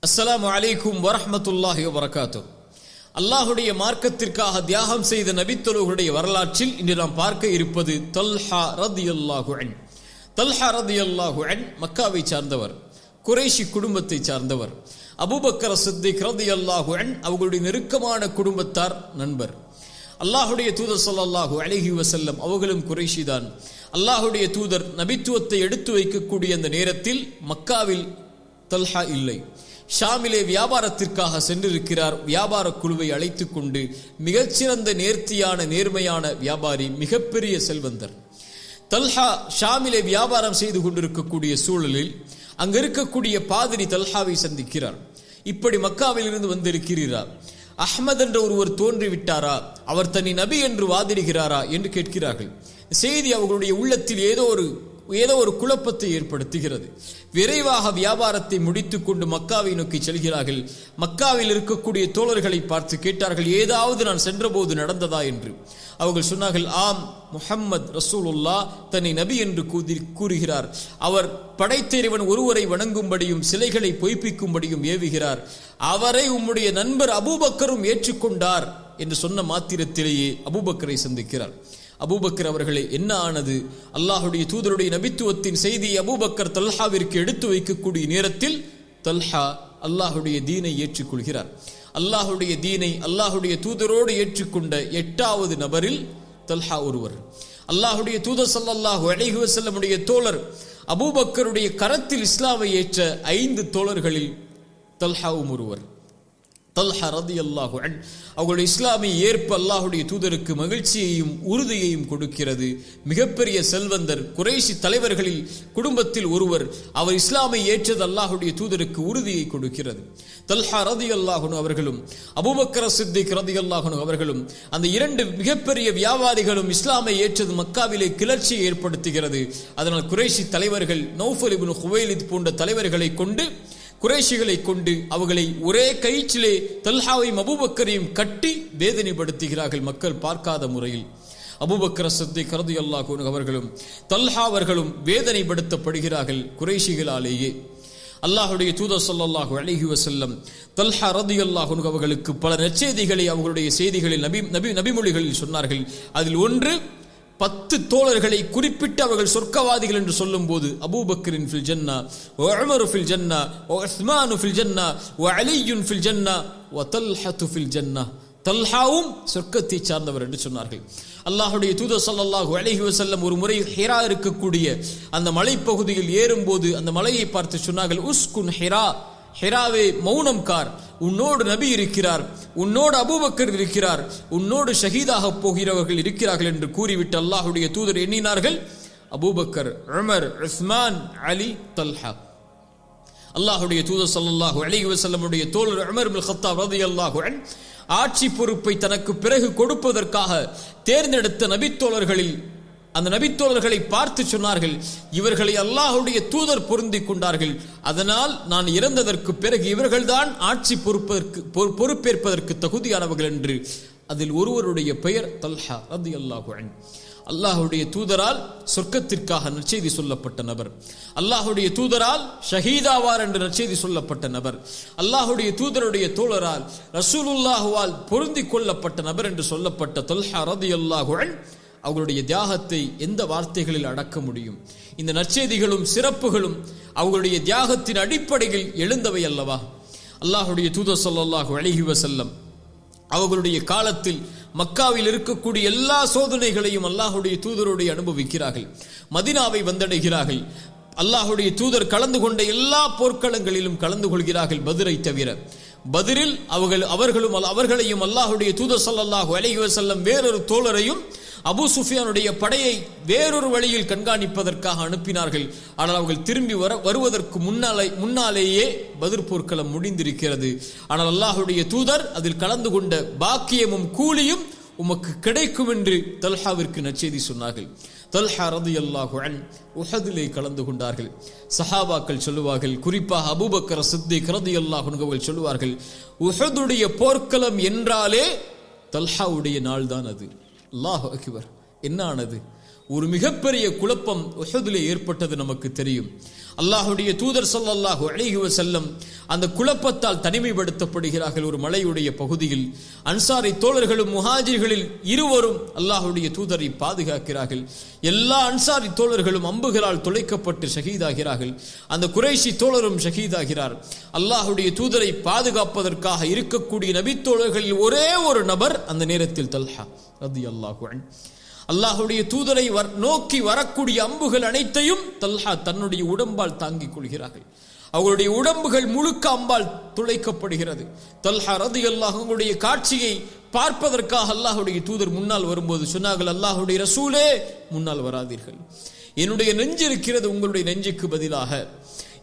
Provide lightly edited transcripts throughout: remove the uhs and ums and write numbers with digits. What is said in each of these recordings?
அஸ்ஸலாமு அலைக்கும் வரஹ்மத்துல்லாஹி வபரகாத்துஹ். அல்லாஹுடைய மார்க்கத்திற்காக தியாகம் செய்த நபித்தோழர்களுடைய வரலாற்றில் இன்று நாம் பார்க்க இருப்பது தல்ஹா ரதியல்லாஹு அன்ஹு. தல்ஹா ரதியல்லாஹு அன்ஹு மக்காவை சார்ந்தவர், குறைஷி குடும்பத்தை சார்ந்தவர். அபூபக்கர் சித்திக் ரதியல்லாஹு அன்ஹு அவர்களுடைய நெருக்கமான குடும்பத்தார், நண்பர். அல்லாஹுடைய தூதர் ஸல்லல்லாஹு அலைஹி வஸல்லம் அவர்களும் குறைஷி தான். அல்லாஹுடைய தூதர் நபித்துவத்தை எடுத்து வைக்கக்கூடிய அந்த நேரத்தில் மக்காவில் தல்ஹா இல்லை. ஷாமிலே வியாபாரத்திற்காக சென்றிருக்கிறார். வியாபார குழுவை அழைத்துக் கொண்டு மிகச்சிறந்த நேர்த்தியான நேர்மையான வியாபாரி, மிகப்பெரிய செல்வந்தர். தல்ஹா ஷாமிலே வியாபாரம் செய்து கொண்டிருக்கக்கூடிய சூழலில் அங்க இருக்கக்கூடிய பாதிரி தல்ஹாவை சந்திக்கிறார். இப்படி மக்காவில் இருந்து வந்திருக்கிறார், அஹ்மத் என்ற ஒருவர் தோன்றிவிட்டாரா, அவர் தனி நபி என்று வாதிடுகிறாரா என்று கேட்கிறார்கள். செய்தி அவர்களுடைய உள்ளத்தில் ஏதோ ஒரு குழப்பத்தை ஏற்படுத்துகிறது. விரைவாக வியாபாரத்தை முடித்துக் கொண்டு மக்காவை நோக்கி செல்கிறார்கள். மக்காவில் இருக்கக்கூடிய தோழர்களை பார்த்து கேட்டார்கள், ஏதாவது நான் சென்றபோது நடந்ததா என்று. அவர்கள் சொன்னார்கள், ஆம், முஹம்மது ரசூலுல்லாஹ் தன்னை நபி என்று கூறுகிறார். அவர் படைத்தேறிவன் ஒருவரை வணங்கும்படியும் சிலைகளை பொய்ப்பிக்கும்படியும் ஏவுகிறார். அவரை உம்முடைய நண்பர் அபூபக்கரும் ஏற்றுக்கொண்டார் என்று சொன்ன மாத்திரத்திலேயே அபூபக்கரை சந்திக்கிறார். அபூபக்கர் அவர்களே, என்ன ஆனது? அல்லாஹுடைய தூதருடைய நபித்துவத்தின் செய்தியை அபூபக்கர் தல்ஹாவிற்கு எடுத்து வைக்கக்கூடிய நேரத்தில் தல்ஹா அல்லாஹுடைய தீனை ஏற்றுக்கொள்கிறார். அல்லாஹுடைய தீனை அல்லாஹுடைய தூதரோடு ஏற்றுக்கொண்ட 8வது நபரில் தல்ஹா ஒருவர். அல்லாஹுடைய தூதர் ஸல்லல்லாஹு அலைஹி வஸல்லமுடைய தோழர் அபூபக்கருடைய கரத்தில் இஸ்லாமை ஏற்ற 5 தோழர்களில் தல்ஹாவும் ஒருவர். தல்ஹா ரதியல்லாஹு அன்ஹு அவர்களுடைய இஸ்லாமை ஏற்ப அல்லாஹுடைய தூதருக்கு மகிழ்ச்சியையும் உறுதியையும் கொடுக்கிறது. மிகப்பெரிய செல்வந்தர், குறைஷி தலைவர்களில் குடும்பத்தில் ஒருவர். அவர் இஸ்லாமை ஏற்றது அல்லாஹுடைய தூதருக்கு உறுதியை கொடுக்கிறது. தல்ஹா ரதியல்லாஹு அன்ஹு அவர்களும் அபூபக்கர் சித்திக் ரதியல்லாஹு அன்ஹு அவர்களும், அந்த 2 மிகப்பெரிய வியாபாரிகளும் இஸ்லாமை ஏற்றது மக்காவிலே கிளர்ச்சியை ஏற்படுத்துகிறது. அதனால் குறைஷி தலைவர்கள் நௌஃபல் இப்னு குவைலித் போன்ற தலைவர்களை கொண்டு, குறைஷிகளை கொண்டு அவர்களை ஒரே கயிற்றிலே தல்ஹாவையும் அபூபக்கரையும் கட்டி வேதனைப்படுத்துகிறார்கள், மக்கள் பார்க்காத முறையில். அபூபக்கர் சித்திக் ரலியல்லாஹு அன்ஹு அவர்களும் தல்ஹா அவர்களும் வேதனைப்படுத்தப்படுகிறார்கள் குறைஷிகளாலேயே. அல்லாஹுடைய தூதர் ஸல்லல்லாஹு அலைஹி வஸல்லம் தல்ஹா ரலியல்லாஹு அன்ஹு அவர்களுக்கு பல நற்செய்திகளை அவர்களுடைய செய்திகளில் நபிமொழிகளில் சொன்னார்கள். அதில் ஒன்று, 10 தோழர்களை குறிப்பிட்டு அவர்கள் சொர்க்கவாதிகள் என்று சொல்லும் போது, அபூபக்கரின் ஃபில் ஜன்னா, உமர் ஃபில் ஜன்னா, உஸ்மான் ஃபில் ஜன்னா, அலி ஃபில் ஜன்னா, தல்ஹா ஃபில் ஜன்னா, தல்ஹாவும் சொர்க்கத்தை சார்ந்தவர் என்று சொன்னார்கள். அல்லாஹுடைய தூதர் ஸல்லல்லாஹு அலைஹி வஸல்லம் ஒரு முறை ஹிரா இருக்கக்கூடிய அந்த மலைப்பகுதியில் ஏறும்போது அந்த மலையை பார்த்து சொன்னார்கள், உஸ்குன் ஹிரா, ஹிராவே மௌனம் கார், உன்னோடு நபி இருக்கிறார், உன்னோடு அபூபக்கர் இருக்கிறார், உன்னோடு ஷஹீதாக போகிறவர்கள் இருக்கிறார்கள் என்று கூறிவிட்டு அல்லாஹுடைய தூதர் எண்ணினார்கள், அபூபக்கர், உமர், உஸ்மான், அலி, தல்ஹா. அல்லாஹுடைய தூதர் ஸல்லல்லாஹு அலைஹி வஸல்லமுடைய தோழர் உமர் இப்னு கத்தாப் ரலியல்லாஹு அன்ஹு ஆட்சி பொறுப்பை தனக்கு பிறகு கொடுப்பதற்காக தேர்ந்தெடுத்த நபித்தோழர்களில் அந்த நபித்தோழர்களை பார்த்து சொன்னார்கள், இவர்களை அல்லாஹுடைய தூதர் பொருந்திக் கொண்டார்கள், அதனால் நான் இறந்ததற்கு பிறகு இவர்கள்தான் ஆட்சி பொறுப்பேற்பதற்கு தகுதியானவர்கள் என்று. அதில் ஒருவருடைய பெயர் தல்ஹா ரலியல்லாஹு அன்ஹு. அல்லாஹுடைய தூதரால் சொர்க்கத்திற்காக நற்செய்தி சொல்லப்பட்ட நபர், அல்லாஹுடைய தூதரால் ஷஹீதாவார் என்று நற்செய்தி சொல்லப்பட்ட நபர், அல்லாஹுடைய தூதருடைய தோழரால் ரசூலுல்லாஹுவால் பொருந்திக் கொள்ளப்பட்ட நபர் என்று சொல்லப்பட்ட தல்ஹா ரலியல்லாஹு அன்ஹு அவர்களுடைய தியாகத்தை எந்த வார்த்தைகளில் அடக்க முடியும்? இந்த நற்செய்திகளும் சிறப்புகளும் அவர்களுடைய தியாகத்தின் அடிப்படையில் எழுந்தவை அல்லவா? அல்லாஹுடைய தூதர் ஸல்லல்லாஹு அலைஹி வஸல்லம் அவர்களுடைய காலத்தில் மக்காவில் இருக்கக்கூடிய எல்லா சோதனைகளையும் அல்லாஹுடைய தூதரோடு அனுபவிக்கிறார்கள். மதீனாவை வந்தடைகிறார்கள். அல்லாஹுடைய தூதர் கலந்து கொண்ட எல்லா போர்க்களங்களிலும் கலந்து கொள்கிறார்கள், பத்ரை தவிர. பத்ரில் அவர்களையும் அல்லாஹுடைய தூதர் ஸல்லல்லாஹு அலைஹி வஸல்லம் வேறொரு தோழரையும் அபூ சுஃபியானுடைய படையை வேறொரு வழியில் கண்காணிப்பதற்காக அனுப்பினார்கள். ஆனால் அவர்கள் திரும்பி வருவதற்கு முன்னாலேயே பத்ர் போர்க்களம் முடிந்திருக்கிறது. ஆனால் அல்லாஹுடைய தூதர் அதில் கலந்து கொண்ட பாக்கியமும் கூலியும் உமக்கு கிடைக்கும் என்று தல்ஹாவிற்கு நற்செய்தி சொன்னார்கள். தல்ஹா ரலியல்லாஹு அன்ஹு உஹதிலே கலந்து கொண்டார்கள். சஹாபாக்கள் சொல்லுவார்கள், குறிப்பாக அபூபக்கர் சித்திக் ரலியல்லாஹு அன்ஹு அவர்கள் சொல்லுவார்கள், உஹதுடைய போர்க்களம் என்றாலே தல்ஹாவுடைய நாள் தான் அது. அல்லாஹு அக்பர்! என்ன ஆனது? ஒரு மிகப்பெரிய குழப்பம் உஹதிலே ஏற்பட்டது நமக்கு தெரியும். அல்லாஹ்வுடைய தூதர் ஸல்லல்லாஹு அலைஹி வஸல்லம் அந்த குழப்பத்தால் தனிமைப்படுத்தப்படுகிறார்கள். ஒரு மலையுடைய பகுதியில் அன்சாரி தோழர்களும் முஹாஜிர்களில் இருவரும் அல்லாஹ்வுடைய தூதரை பாதுகாக்கிறார்கள். எல்லா அன்சாரி தோழர்களும் அம்புகளால் துளைக்கப்பட்டு ஷஹீதாகிறார்கள். அந்த குறைஷி தோழரும் ஷஹீதாகிறார். அல்லாஹ்வுடைய தூதரை பாதுகாப்பதற்காக இருக்கக்கூடிய நபி தோழர்களில் ஒரே ஒரு நபர் அந்த நேரத்தில் தல்ஹா ரலியல்லாஹு அன்ஹு. அல்லாஹ்வுடைய தூதரை நோக்கி வரக்கூடிய அம்புகள் அனைத்தையும் தல்ஹா தன்னுடைய உடம்பால் தாங்கிக் கொள்கிறார்கள். அவர்களுடைய உடம்புகள் முழுக்க அம்பால் துளைக்கப்படுகிறது. தல்ஹா ரலியல்லாஹு அன்ஹுடைய காட்சியை பார்ப்பதற்காக அல்லாஹ்வுடைய தூதர் முன்னால் வரும்போது சொன்னார்கள், அல்லாஹ்வுடைய ரசூலே முன்னால் வராதீர்கள். என்னுடைய நெஞ்சு இருக்கிறது உங்களுடைய நெஞ்சுக்கு பதிலாக,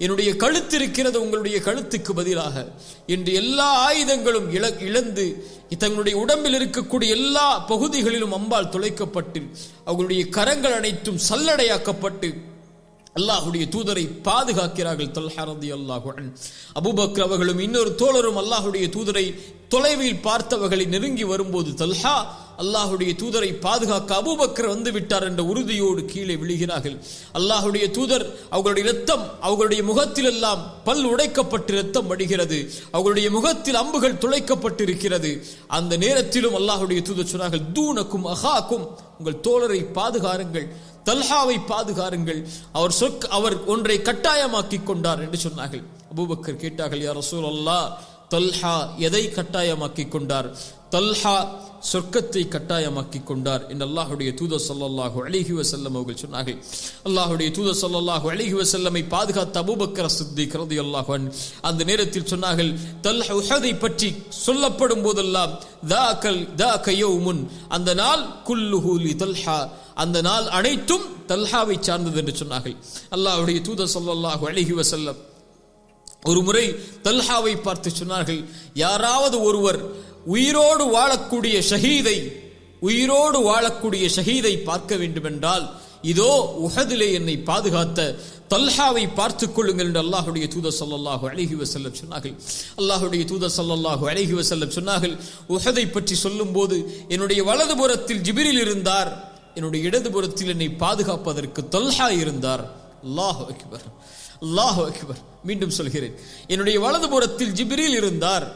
என்னுடைய கழுத்து இருக்கிறது உங்களுடைய கழுத்துக்கு பதிலாக என்று எல்லா ஆயுதங்களும் இழந்து தங்களுடைய உடம்பில் இருக்கக்கூடிய எல்லா பகுதிகளிலும் அம்பால் துளைக்கப்பட்டு அவர்களுடைய கரங்கள் அனைத்தும் சல்லடையாக்கப்பட்டு அல்லாஹ்வுடைய தூதரை பாதுகாக்கிறார்கள். தல்ஹா ரலியல்லாஹு அன்ஹு. அபூபக்கர் அவர்களும் இன்னொரு தோழரும் அல்லாஹ்வுடைய தூதரை தொலைவில் பார்த்தவர்களை நெருங்கி வரும்போது தல்ஹா அல்லாஹ்வுடைய தூதரை பாதுகாக்க அபூபக்கர் வந்து விட்டார் என்ற உறுதியோடு கீழே விழுகிறார்கள். அல்லாஹ்வுடைய தூதர் அவர்களுடைய இரத்தம் அவர்களுடைய முகத்தில் எல்லாம் பல் உடைக்கப்பட்டு இரத்தம் வடிகிறது. அவர்களுடைய முகத்தில் அம்புகள் துளைக்கப்பட்டிருக்கிறது. அந்த நேரத்திலும் அல்லாஹ்வுடைய தூதர் சொன்னார்கள், தூனக்கும் அஹாக்கும், உங்கள் தோழரை பாதுகாருங்கள், தல்ஹாவை பாதுகாருங்கள், அவர் ஒன்றை கட்டாயமாக்கி கொண்டார் என்று சொன்னார்கள். அபூபக்கர் கேட்டார்கள், யா ரசூலல்லாஹ், தல்ஹா எதை கட்டாயமாக்கி கொண்டார்? தல்ஹா சொர்க்கத்தை கட்டாயமாக்கி கொண்டார் என்று அல்லாஹ்வுடைய தூதர் ஸல்லல்லாஹு அலைஹி வஸல்லம் அவர்கள் சொன்னார்கள். அல்லாஹ்வுடைய தூதர் ஸல்லல்லாஹு அலைஹி வஸல்லமை பாதுகாத்த அபூபக்கர் சித்திக் ரலியல்லாஹு அன்ஹு அந்த நேரத்தில் சொன்னார்கள், தல்ஹா உஹதை பற்றி சொல்லப்படும் போதெல்லாம் தாக்க யௌமுன், அந்த நாள் குல்லுஹு லி தல்ஹா, அந்த நாள் அனைத்தும் தல்ஹாவை சார்ந்தது என்று சொன்னார்கள். அல்லாஹ்வுடைய தூதர் ஸல்லல்லாஹு அலைஹி வஸல்லம் ஒரு முறை தல்ஹாவை பார்த்து சொன்னார்கள், யாராவது ஒருவர் உயிரோடு வாழக்கூடிய ஷஹீதை பார்க்க வேண்டும் என்றால் இதோ உஹதிலே என்னை பாதுகாத்த தல்ஹாவை பார்த்துக் கொள்ளுங்கள் என்று அல்லாஹ்வுடைய தூதர் ஸல்லல்லாஹு அலைஹி வஸல்லம் சொன்னார்கள். அல்லாஹ்வுடைய தூதர் ஸல்லல்லாஹு அலைஹி வஸல்லம் சொன்னார்கள், உஹதை பற்றி சொல்லும்போது என்னுடைய வலதுபுறத்தில் ஜிப்ரீல் இருந்தார், என்னுடைய இடதுபுறத்தில் என்னை பாதுகாப்பதற்கு தல்ஹா இருந்தார். அல்லாஹு அக்பர், அல்லாஹு அக்பர். மீண்டும் சொல்கிறேன், என்னுடைய வலதுபுறத்தில் ஜிப்ரீல் இருந்தார்,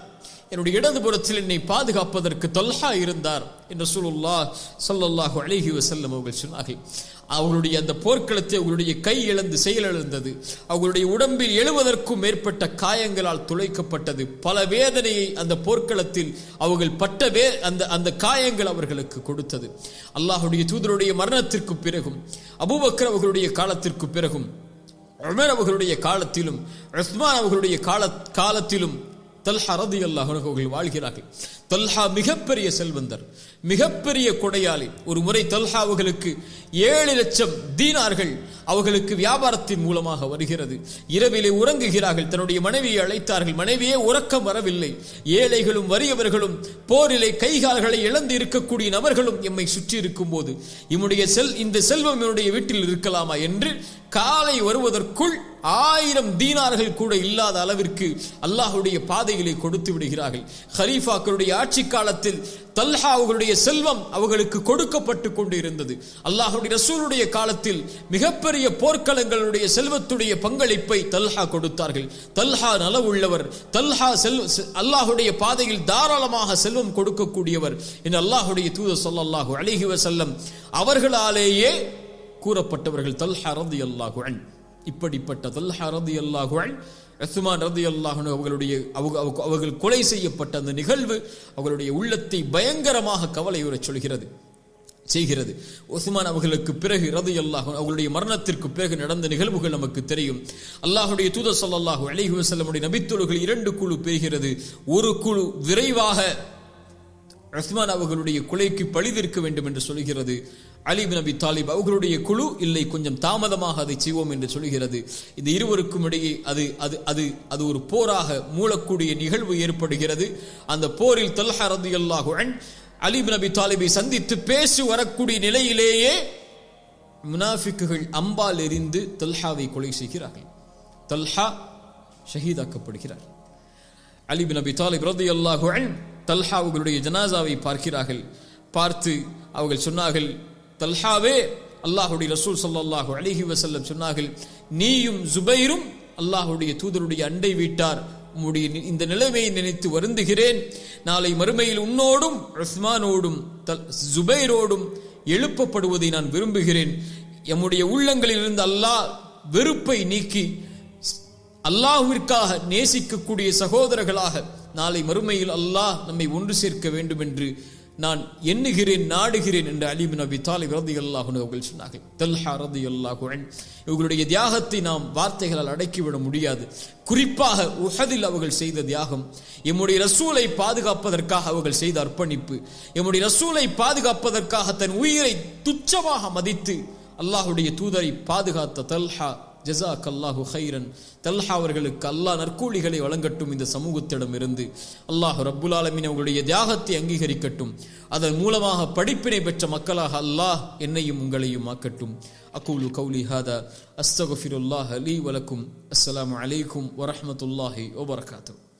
என்னுடைய இடதுபுறத்தில் என்னை பாதுகாப்பதற்கு தல்ஹா இருந்தார் என்று ரசூலுல்லாஹ் ஸல்லல்லாஹு அலைஹி வஸல்லம் அவர்கள் சொன்னார்கள். அவர்களுடைய அந்த போர்க்களத்தை அவர்களுடைய கை இழந்து செயலிழந்தது. அவர்களுடைய உடம்பில் 70க்கும் மேற்பட்ட காயங்களால் துளைக்கப்பட்டது. பல வேதனையை அந்த போர்க்களத்தில் அவர்கள் பட்ட அந்த காயங்கள் அவர்களுக்கு கொடுத்தது. அல்லாஹ்வுடைய தூதருடைய மரணத்திற்கு பிறகும், அபூபக்கர் அவர்களுடைய காலத்திற்கு பிறகும், உமர் அவர்களுடைய காலத்திலும், உஸ்மான் அவர்களுடைய காலத்திலும் தல்ஹா ரலியல்லாஹு அன்ஹு அவர்கள் வாழ்கிறார்கள். தல்ஹா மிகப்பெரிய செல்வந்தர், மிகப்பெரிய கொடையாளி. ஒரு முறை தல்ஹா அவர்களுக்கு 7 லட்சம் தீனார்கள் அவர்களுக்கு வியாபாரத்தின் மூலமாக வருகிறது. இரவிலே உறங்குகிறார்கள். தன்னுடைய மனைவியை அழைத்தார்கள். மனைவியே உறக்கம் வரவில்லை. ஏழைகளும் வறியவர்களும் போரிலே கைகால்களை இழந்து இருக்கக்கூடிய நபர்களும் எம்மை சுற்றி இருக்கும் போது இந்த செல்வம் என்னுடைய வீட்டில் இருக்கலாமா என்று காலை வருவதற்குள் 1000 தீனார்கள் கூட இல்லாத அளவிற்கு அல்லாஹ்வுடைய பாதைகளை கொடுத்து விடுகிறார்கள். ஹலீஃபாக்களுடைய ஆட்சி காலத்தில் தல்ஹா அவர்களுடைய செல்வம் அவர்களுக்கு கொடுக்கப்பட்டு கொண்டு இருந்தது. அல்லாஹ்வுடைய ரசூலுடைய காலத்தில் மிகப்பெரிய போர்க்களங்களுடைய செல்வத்துடைய பங்களிப்பை தல்ஹா கொடுத்தார்கள். தல்ஹா நலவுள்ளவர், தல்ஹா அல்லாஹ்வுடைய பாதையில் தாராளமாக செல்வம் கொடுக்கக்கூடியவர் என்று அல்லாஹ்வுடைய தூதர் ஸல்லல்லாஹு அலைஹி வஸல்லம் அவர்களாலேயே கூறப்பட்டவர்கள் தல்ஹா ரலியல்லாஹு அன்ஹு. இப்படிப்பட்ட தல்ஹா ரலியல்லாஹு அன்ஹு, உஸ்மான் ரலியல்லாஹு அன்ஹு அவர்கள் கொலை செய்யப்பட்ட அந்த நிகழ்வு அவர்களுடைய உள்ளத்தை பயங்கரமாக கவலையுறச் செய்கிறது. உஸ்மான் அவர்களுக்கு பிறகு ரலியல்லாஹு அன்ஹு அவர்களுடைய மரணத்திற்கு பிறகு நடந்த நிகழ்வுகள் நமக்கு தெரியும். அல்லாஹ்வுடைய தூதர் ஸல்லல்லாஹு அலைஹி வஸல்லமுடைய நபித்தோழர்கள் 2 குழு பிரிகிறது. ஒரு குழு விரைவாக உஸ்மான் அவர்களுடைய கொலைக்கு பழிதீர்க்க வேண்டும் என்று சொல்கிறது. அலி இப்னு அபி தாலிப் அவர்களுடைய குழு இல்லை, கொஞ்சம் தாமதமாக அதை செய்வோம் என்று சொல்கிறது. இந்த இருவருக்கும் இடையே அது ஒரு போராக மூலக்கூடிய நிகழ்வு ஏற்படுகிறது. அந்த போரில் தல்ஹா ரலியல்லாஹு அன்ஹு அலி இப்னு அபி தாலிபை சந்தித்து பேசி வரக்கூடிய நிலையிலேயே முனாஃபிக்குகள் அம்பால் எறிந்து தல்ஹாவை கொலை செய்கிறார்கள். தல்ஹா ஷஹீதாக்கப்படுகிறார். அலி இப்னு அபி தாலிப் ரலியல்லாஹு அன்ஹு தல்ஹா அவர்களுடைய ஜனாசாவை பார்க்கிறார்கள். பார்த்து அவர்கள் சொன்னார்கள், தல்ஹாவே, அல்லாஹ்வுடைய ரசூல் ஸல்லல்லாஹு அலைஹி வஸல்லம் சொன்னார்கள், நீயும் ஜுபைரும் அல்லாஹ்வுடைய தூதருடைய அண்டை வீட்டார், உம்முடைய இந்த நிலைமையை நினைத்து வருந்துகிறேன். நாளை மறுமையில் உன்னோடும் உஸ்மானோடும் ஜுபைரோடும் எழுப்பப்படுவதை நான் விரும்புகிறேன். எம்முடைய உள்ளங்களில் இருந்து அல்லாஹ் வெறுப்பை நீக்கி அல்லாஹ்விற்காக நேசிக்கக்கூடிய சகோதரர்களாக நாளை மறுமையில் அல்லாஹ் நம்மை ஒன்று சேர்க்க வேண்டும் என்று நான் எண்ணுகிறேன், நாடுகிறேன் என்று அலி பின் அபி தாலிப் ரலியல்லாஹு அன்ஹு அவர்கள் சொன்னார்கள். தல்ஹா ரலியல்லாஹு அன்ஹு இவர்களுடைய தியாகத்தை நாம் வார்த்தைகளால் அடக்கிவிட முடியாது. குறிப்பாக உஹதில் அவர்கள் செய்த தியாகம், எம்முடைய ரசூலை பாதுகாப்பதற்காக அவர்கள் செய்த அர்ப்பணிப்பு, எம்முடைய ரசூலை பாதுகாப்பதற்காக தன் உயிரை துச்சமாக மதித்து அல்லாஹ்வுடைய தூதரை பாதுகாத்த தல்ஹா, ஜஸாக்கல்லாஹு கைரன். தல்ஹா அவர்களுக்கு அல்லாஹ் நற்கூலிகளை வழங்கட்டும். இந்த சமூகத்திடம் இருந்து அல்லாஹ் ரப்புல் ஆலமீன் அவர்களுடைய தியாகத்தை அங்கீகரிக்கட்டும். அதன் மூலமாக படிப்பினை பெற்ற மக்களாக அல்லாஹ் என்னையும் உங்களையும் ஆக்கட்டும். அகூலு கௌலி ஹாதா அஸ்தக்ஃபிருல்லாஹ லீ வலக்கும். அஸ்ஸலாமு அலைக்கும் வரஹ்மத்துல்லாஹி வபரகாத்துஹு.